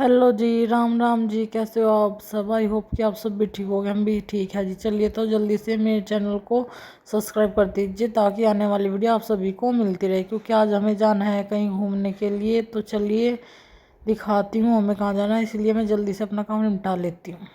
Hello जी, राम राम जी। कैसे हो आप सब? आई होप कि आप सब भी ठीक होगे, हम भी ठीक है जी। चलिए तो जल्दी से मेरे चैनल को सब्सक्राइब कर दीजिए ताकि आने वाली वीडियो आप सभी को मिलती रहे, क्योंकि आज हमें जाना है कहीं घूमने के लिए। तो चलिए दिखाती हूँ हमें कहाँ जाना है, इसलिए मैं जल्दी से अपना काम निपटा लेती हूँ।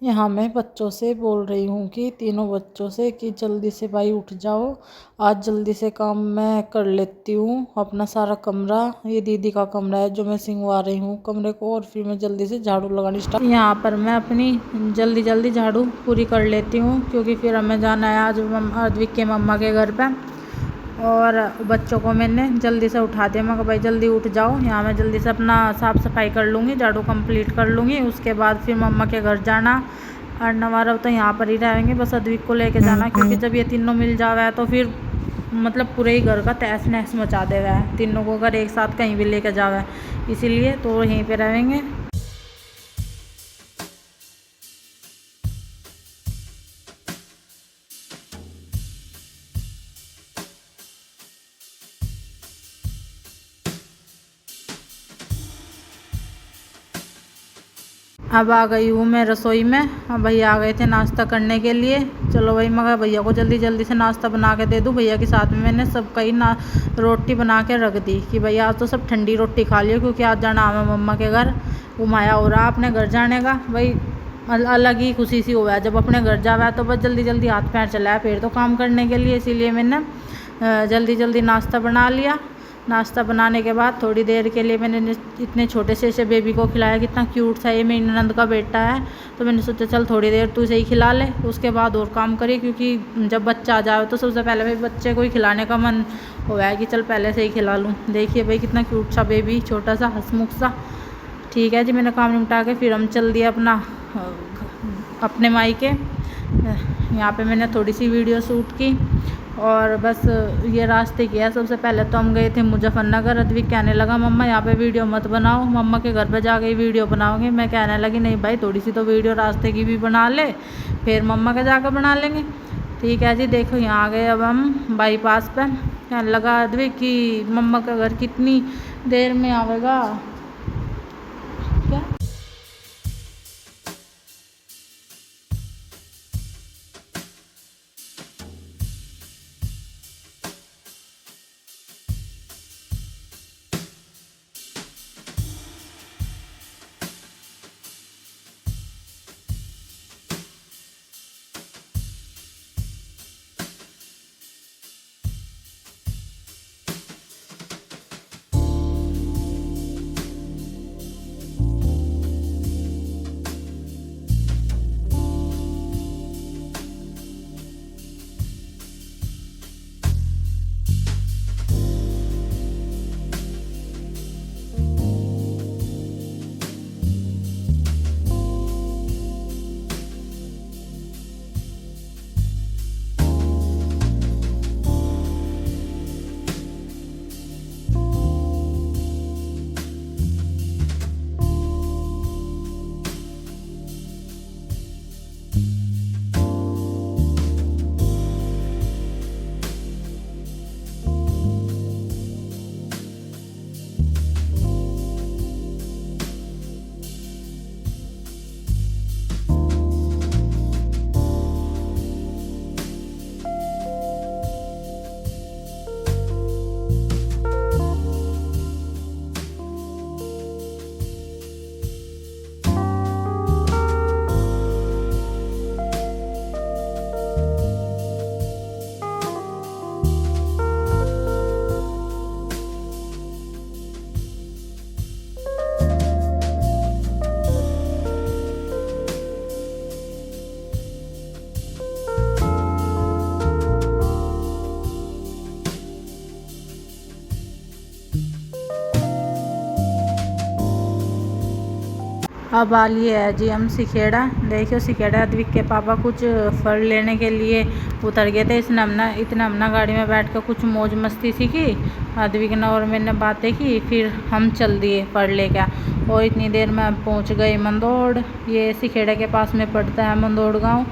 यहाँ मैं बच्चों से बोल रही हूँ कि तीनों बच्चों से कि जल्दी से भाई उठ जाओ, आज जल्दी से काम मैं कर लेती हूँ। अपना सारा कमरा, ये दीदी का कमरा है जो मैं सिंगवा रही हूँ कमरे को, और फिर मैं जल्दी से झाड़ू लगानी स्टार्ट। यहाँ पर मैं अपनी जल्दी जल्दी झाड़ू पूरी कर लेती हूँ, क्योंकि फिर हमें जाना है आज अद्विक के मम्मा के घर पर। और बच्चों को मैंने जल्दी से उठा दिया, मैं कहा भाई जल्दी उठ जाओ। यहाँ मैं जल्दी से अपना साफ़ सफाई कर लूँगी, झाड़ू कंप्लीट कर लूँगी, उसके बाद फिर मम्मा के घर जाना। और नवारा तो यहाँ पर ही रहेंगे, बस अद्विक को लेके जाना, क्योंकि जब ये तीनों मिल जावे तो फिर मतलब पूरे ही घर का तहस नहस मचा देगा है। तीनों को अगर एक साथ कहीं भी लेके जावे, इसीलिए तो यहीं पर रहेंगे। अब आ गई हूँ मैं रसोई में। अब भैया आ गए थे नाश्ता करने के लिए। चलो भाई, मगर भैया को जल्दी जल्दी से नाश्ता बना के दे दूँ। भैया के साथ में मैंने सब कई ना रोटी बना के रख दी कि भैया आज तो सब ठंडी रोटी खा लियो, क्योंकि आज जाना हमें मम्मा के घर। घुमाया हो रहा अपने घर जाने का भाई, अलग ही खुशी सी हुआ है जब अपने घर जावा है, तो बस जल्दी जल्दी हाथ पैर चलाया फिर तो काम करने के लिए। इसीलिए मैंने जल्दी जल्दी नाश्ता बना लिया। नाश्ता बनाने के बाद थोड़ी देर के लिए मैंने इतने छोटे से बेबी को खिलाया, कितना क्यूट सा, ये मेरी ननद का बेटा है। तो मैंने सोचा चल थोड़ी देर तू इसे ही खिला ले, उसके बाद और काम करिए, क्योंकि जब बच्चा आ जाए तो सबसे पहले भाई बच्चे को ही खिलाने का मन हुआ है कि चल पहले से ही खिला लूँ। देखिए भाई कितना क्यूट सा बेबी, छोटा सा हंसमुख सा। ठीक है जी, मैंने काम निपटा के फिर हम चल दिए अपने मायके। यहाँ पे मैंने थोड़ी सी वीडियो शूट की, और बस ये रास्ते किया। सबसे पहले तो हम गए थे मुजफ्फरनगर। अद्विक कहने लगा मम्मा यहाँ पे वीडियो मत बनाओ, मम्मा के घर पे जाके वीडियो बनाओगे। मैं कहने लगी नहीं भाई, थोड़ी सी तो वीडियो रास्ते की भी बना ले, फिर मम्मा के जाकर बना लेंगे। ठीक है जी, देखो यहाँ आ गए अब हम बाईपास पर। कहने लगा अद्विक कि मम्मा का घर कितनी देर में आवेगा। क्या अब आ लिए है जी हम सिखेड़ा। देखियो सिखेड़ा अद्विक के पापा कुछ फल लेने के लिए उतर गए थे। इतने हमने गाड़ी में बैठ कर कुछ मौज मस्ती सी की, अद्विक ने और मैंने बातें की, फिर हम चल दिए फल लेकर। और इतनी देर में पहुंच गए मंदोड़। ये सिखेड़ा के पास में पड़ता है मंदोड़ गांव,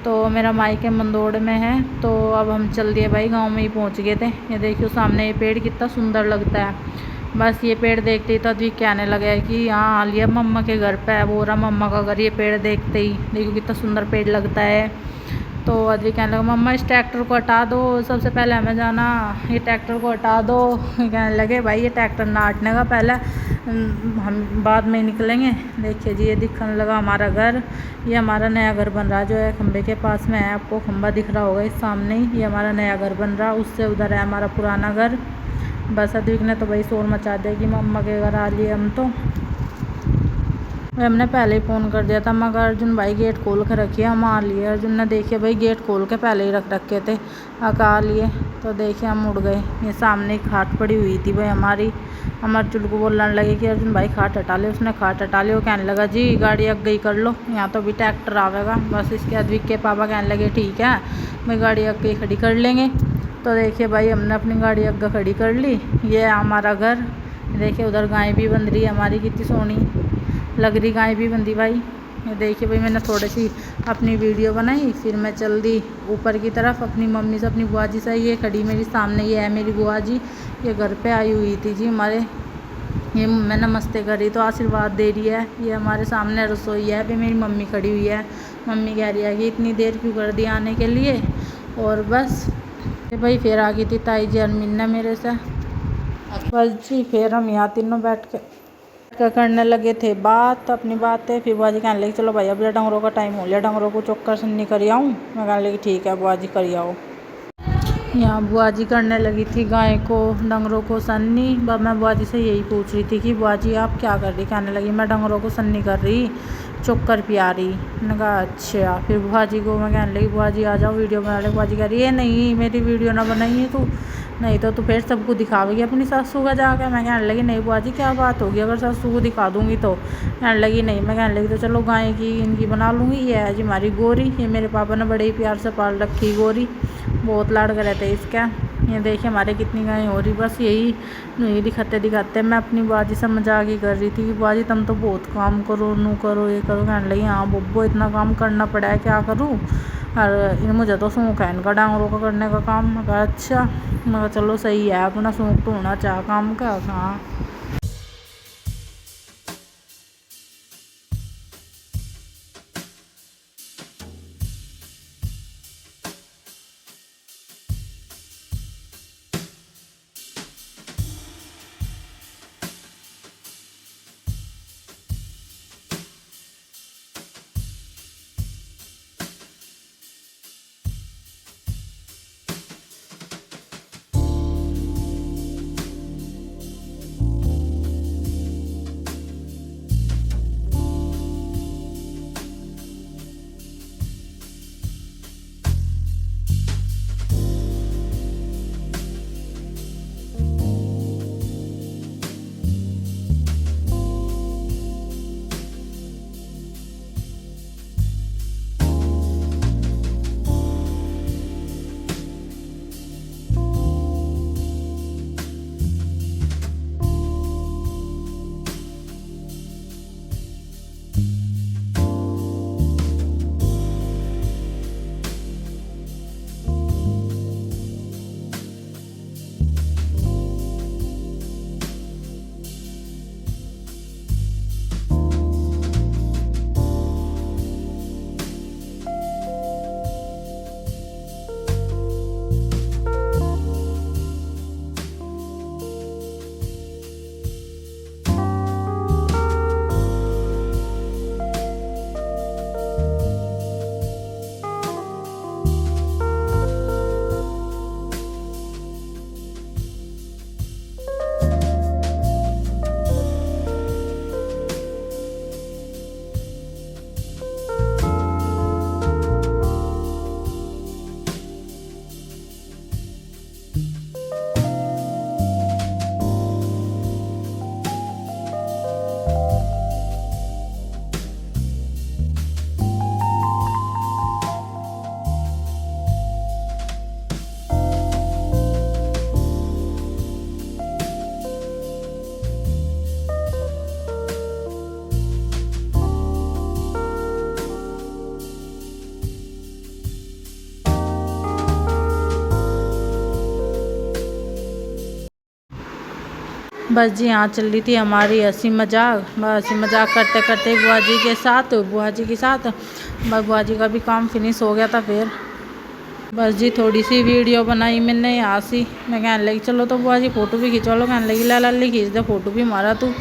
तो मेरा मायके मंदोड़ में है। तो अब हम चल दिए भाई, गाँव में ही पहुँच गए थे। ये देखियो सामने ये पेड़ कितना सुंदर लगता है। बस ये पेड़ देखते ही तो अद्विक कहने लगे कि हाँ आलिया मम्मा के घर पे है, वो रहा मम्मा का घर। ये पेड़ देखते ही देखो कितना सुंदर पेड़ लगता है। तो अद्विक कहने लगा मम्मा इस ट्रैक्टर को हटा दो, सबसे पहले हमें जाना, ये ट्रैक्टर को हटा दो। कहने लगे भाई ये ट्रैक्टर ना हटने का, पहले हम बाद में निकलेंगे। देखिए जी ये दिखने लगा हमारा घर। ये हमारा नया घर बन रहा है जो है खंबे के पास में है, आपको खंबा दिख रहा होगा इस सामने ही। ये हमारा नया घर बन रहा, उससे उधर है हमारा पुराना घर। बस अद्विक ने तो भाई शोर मचा दिया कि मम्मा के घर आ लिए हम। तो हमने पहले ही फ़ोन कर दिया था, मगर अर्जुन भाई गेट खोल के रखिए, हम आ लिए। अर्जुन ने देखिए भाई गेट खोल के पहले ही रख रखे थे, आ लिए। तो देखिए हम उड़ गए। ये सामने खाट पड़ी हुई थी भाई हमारी। हम अर्जुन को बोलने लगे कि अर्जुन भाई खाट हटा ले। उसने खाट हटा ली। वो कहने लगा जी गाड़ी अग गई कर लो, यहाँ तो अभी ट्रैक्टर आवेगा। बस इसके अद्विक के पापा कहने लगे ठीक है भाई गाड़ी अग गई खड़ी कर लेंगे। तो देखिए भाई हमने अपनी गाड़ी अग्गा खड़ी कर ली। ये है हमारा घर। देखिए उधर गाय भी बंध रही है हमारी, कितनी सोहनी लग रही गाय भी बंधी भाई। ये देखिए भाई मैंने थोड़ी सी अपनी वीडियो बनाई, फिर मैं चल दी ऊपर की तरफ अपनी मम्मी से, अपनी बुआ जी से। ये खड़ी मेरी सामने, ये है मेरी बुआ जी। ये घर पे आई हुई थी जी हमारे। ये मैं नमस्ते करी तो आशीर्वाद दे रही है। ये हमारे सामने रसोई है, अभी मेरी मम्मी खड़ी हुई है। मम्मी कह रही है कि इतनी देर क्यों कर दी आने के लिए। और बस भाई फिर आ गई थी ताई जी अरमीना मेरे से। बस जी फिर हम यहाँ तीनों बैठ के करने लगे थे बात, अपनी बातें। फिर बुआ जी कहने लगी चलो भाई अब डंगरों का टाइम हो लिया, डंगरों को चोकर सन्नी कर आऊँ। मैं कहने लगी ठीक है बुआ जी कर आओ। यहाँ बुआ जी करने लगी थी गाय को डंगरों को सन्नी। मैं बुआ जी से यही पूछ रही थी कि बुआ जी आप क्या कर रही। कहने लगी मैं डंगरों को सन्नी कर रही, चोकर पिया रही। मैंने कहा अच्छा। फिर बुआ जी को मैं कहने लगी बुआ जी आ जाओ वीडियो बना ले। बुआ जी कह रही है नहीं मेरी वीडियो ना बनाइए तू, नहीं तो तू फिर सबको दिखावेगी अपनी सासू का जाकर। मैं कहने लगी नहीं बुआ जी क्या बात होगी अगर सासू को दिखा दूँगी तो। कहने लगी नहीं। मैं कहने लगी तो चलो गाय की इनकी बना लूँगी। ये है जी हमारी गोरी, ये मेरे पापा ने बड़े ही प्यार से पाल रखी गोरी, बहुत लाड कर रहे थे इसका। ये देखिए हमारे कितनी गायें हो रही। बस यही दिखाते दिखाते मैं अपनी बुआ जी से मजाक ही कर रही थी कि बुआ जी तुम तो बहुत काम करो, नू करो ये करो। कहने लगी हाँ बब्बो इतना काम करना पड़ा है क्या करूँ, और मुझे तो शौक है इनका डांगरों का करने का काम। मैं कहा अच्छा। मैं कहा चलो सही है अपना शौक तो होना चाह काम का। हाँ बस जी यहाँ चल रही थी हमारी हंसी मजाक। बस हंसी मजाक करते करते बुआ जी के साथ बस बुआ जी का भी काम फिनिश हो गया था। फिर बस जी थोड़ी सी वीडियो बनाई मैंने यहाँ सी। मैं कहने लगी चलो तो बुआ जी फ़ोटो भी खिंचवा लो। कहने लगी ला लाली खींच दे फ़ोटो भी हमारा। तू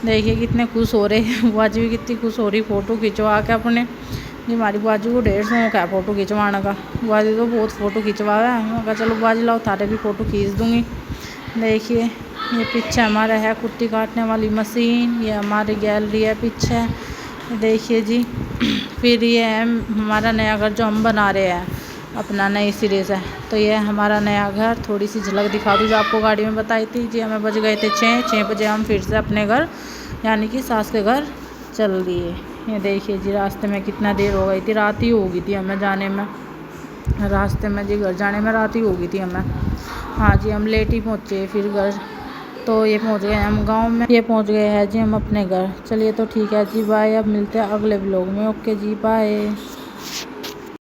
देखिए कितने खुश हो रहे हैं। बुआ जी भी कितनी खुश हो रही फ़ोटो खिंचवा के अपने। जी हमारी बुआ जी को ढेर शौक है फ़ोटो खिंचवाने का। बुआ जी तो बहुत फ़ोटो खिंचवा है। मैं कहा चलो बुआ जी लाओ थारे भी फ़ोटो खींच दूँगी। देखिए ये पीछे हमारा है कुट्टी काटने वाली मशीन। ये हमारी गैलरी है पीछे, देखिए जी। फिर ये है हमारा नया घर जो हम बना रहे हैं अपना नई सिरे से। तो ये हमारा नया घर। थोड़ी सी झलक दिखा दूँ जो आपको गाड़ी में बताई थी जी। हमें बज गए थे 6 बजे हम फिर से अपने घर यानी कि सास के घर चल दिए। ये देखिए जी रास्ते में कितना देर हो गई थी। रात ही हो गई थी हमें जाने में, रास्ते में जी घर जाने में रात ही हो गई थी हमें। हाँ जी हम लेट ही पहुँचे फिर घर। तो ये पहुँच गए हम गांव में। ये पहुँच गए हैं जी हम अपने घर। चलिए तो ठीक है जी, बाय। अब मिलते हैं अगले ब्लॉग में। ओके जी बाय।